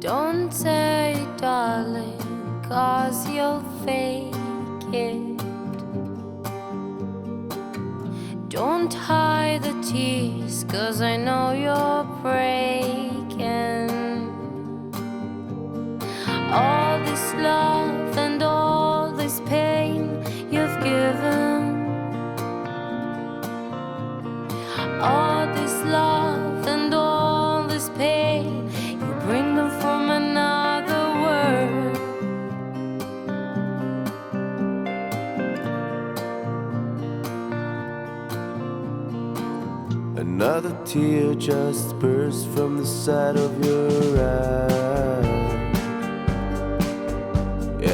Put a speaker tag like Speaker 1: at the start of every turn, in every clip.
Speaker 1: Don't say darling, 'cause you'll fake it. Don't hide the tears, 'cause I know you're breaking. All this love and all this pain you've given. All this love and all this pain, you bring them from another world.
Speaker 2: Another tear just burst from the side of your eye.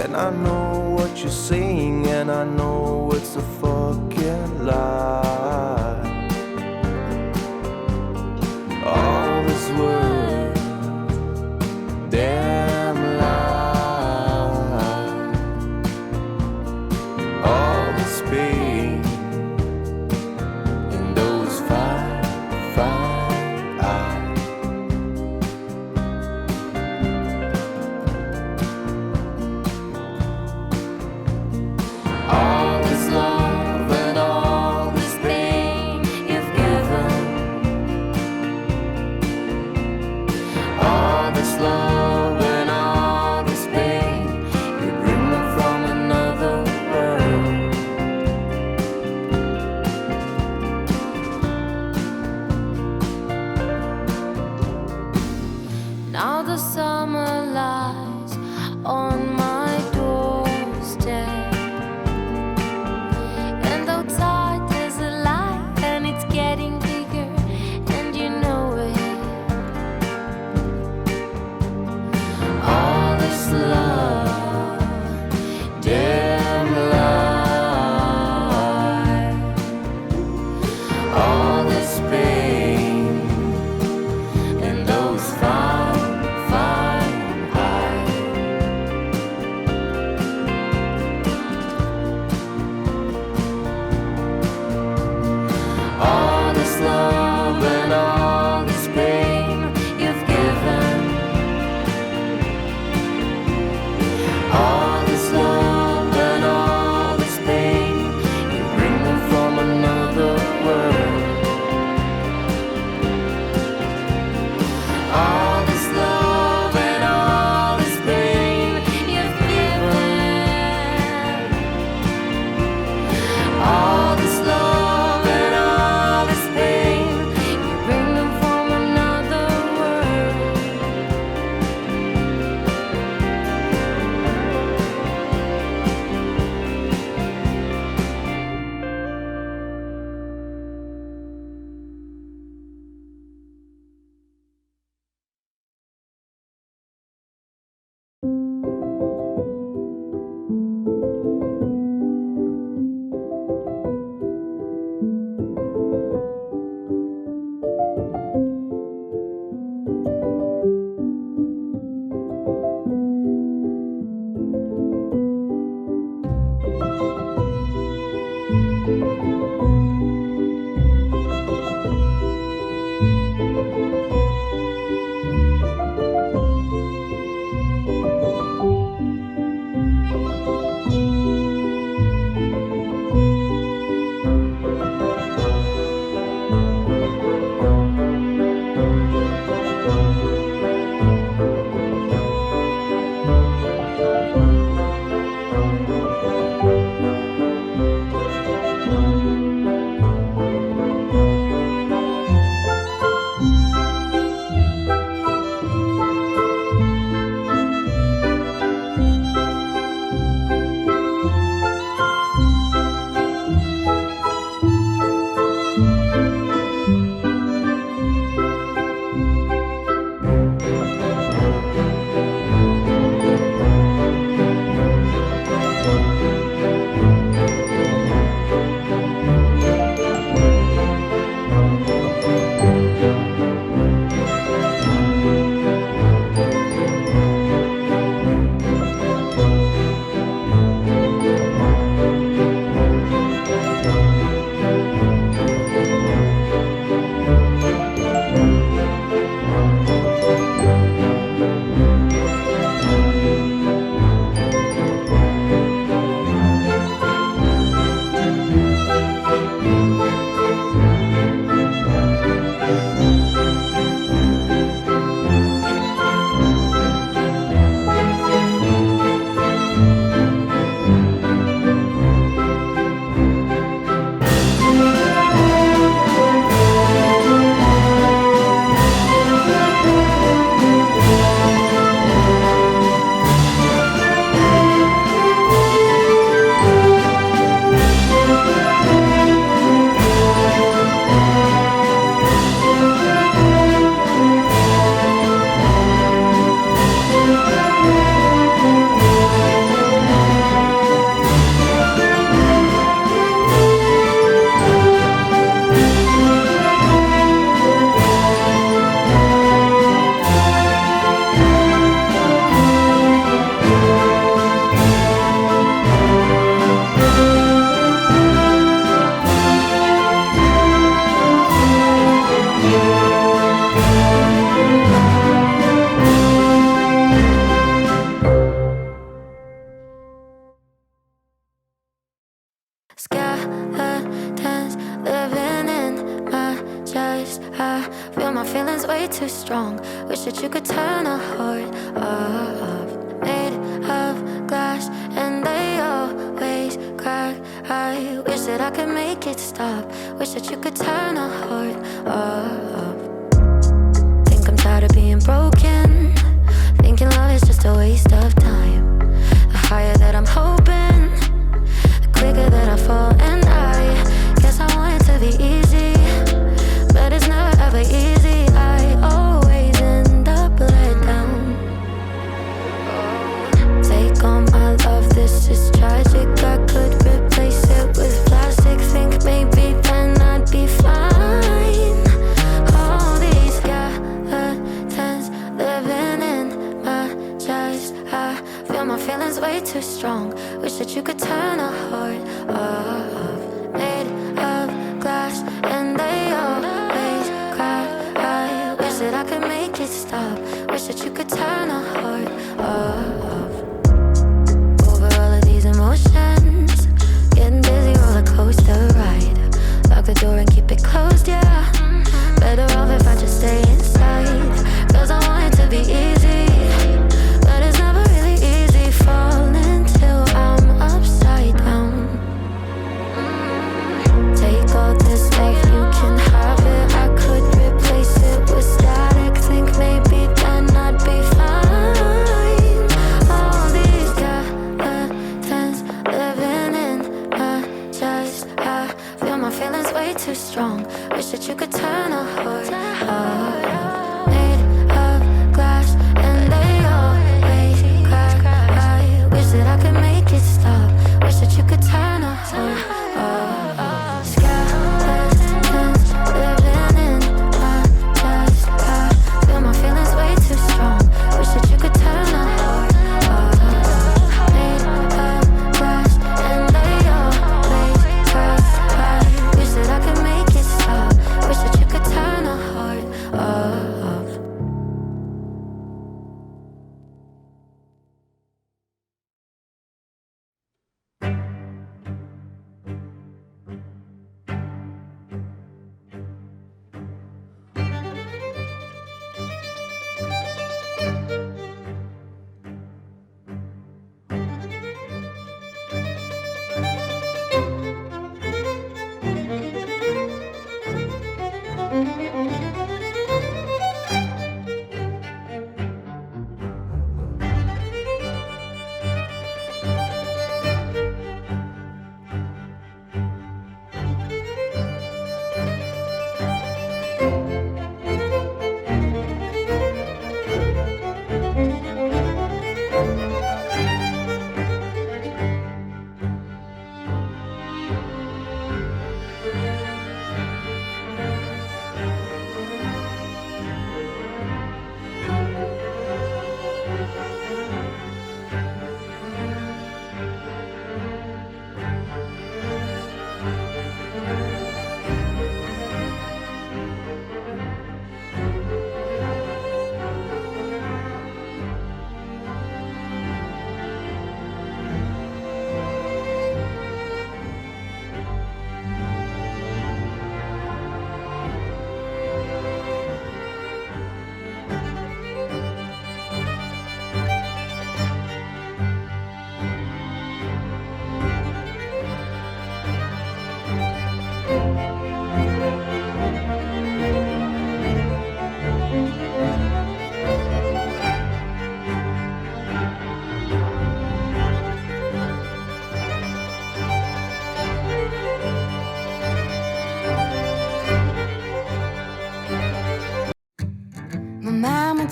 Speaker 2: And I know what you're saying, and I know it's a fucking lie. All this word, damn lie. All this pain in those fine eyes.
Speaker 1: All this love and all this pain you've given. All this love and all this pain, you bring them from another world. Skeletons living in my chest. I feel my feelings way too strong. Wish that you could turn a heart off. Made of glass and they always crack. I wish that I could make it stop. Wish that you could turn a heart off. Think I'm tired of being broken. Thinking love is just a waste of time. The higher that I'm hoping, the quicker that I fall. And I guess I want it to be easy, but it's never ever easy. I always end up let down. Take all my love, this is tragic. I could replace it with plastic. Think maybe then I'd be fine. All these skeletons living in my chest. I feel my feelings way too strong. Wish that you could turn a heart off. Made of glass and they always crack. I wish that I could make it stop. Wish that you could turn a heart off. Over all of these emotions, getting dizzy, roller coaster ride. Lock the door and keep it closed, yeah. Better off if I just stay inside. Cause I want it to be easy, but it's never really easy. Falling till I'm upside down. Take all this love, you can have it. I could replace it with static. Think maybe then I'd be fine. All these skeletons living in my chest. I feel my feelings way too strong. Wish that you could turn a heart off. Made of glass and they always crack. I wish that I could make it stop. Wish that you could turn a heart off. Skeletons living in my chest. I feel my feelings way too strong. Wish that you could turn a heart off. Made of glass and they always crack. I wish that I could make it stop. Wish that you could turn a heart off.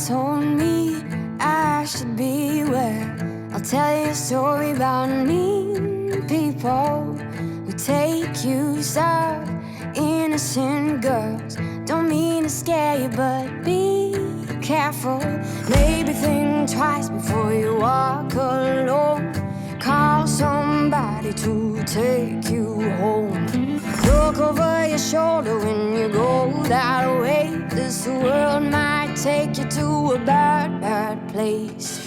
Speaker 1: Told me I should beware. I'll tell you a story about mean people who take use of innocent girls. Don't mean to scare you, but be careful. Maybe think twice before you walk alone. Call somebody to take you home. Look over your shoulder when you go that way. This world might take you to a bad, bad place.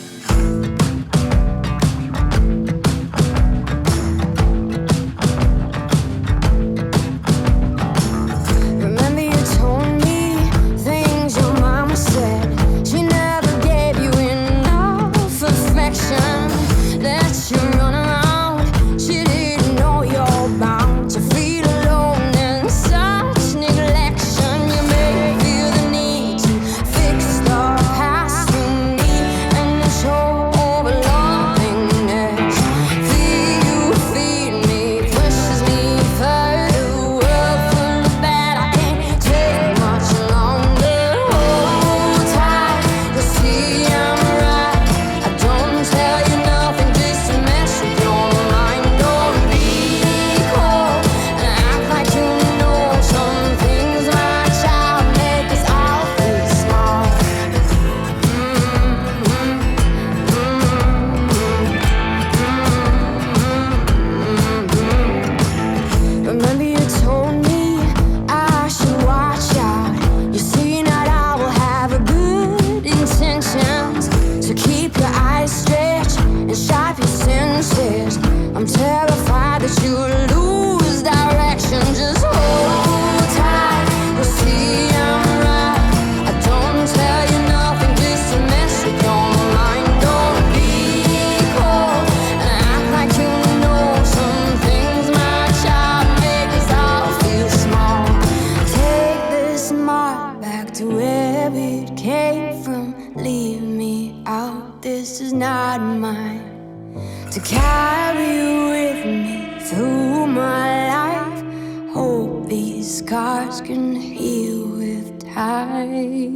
Speaker 1: scars can heal with time.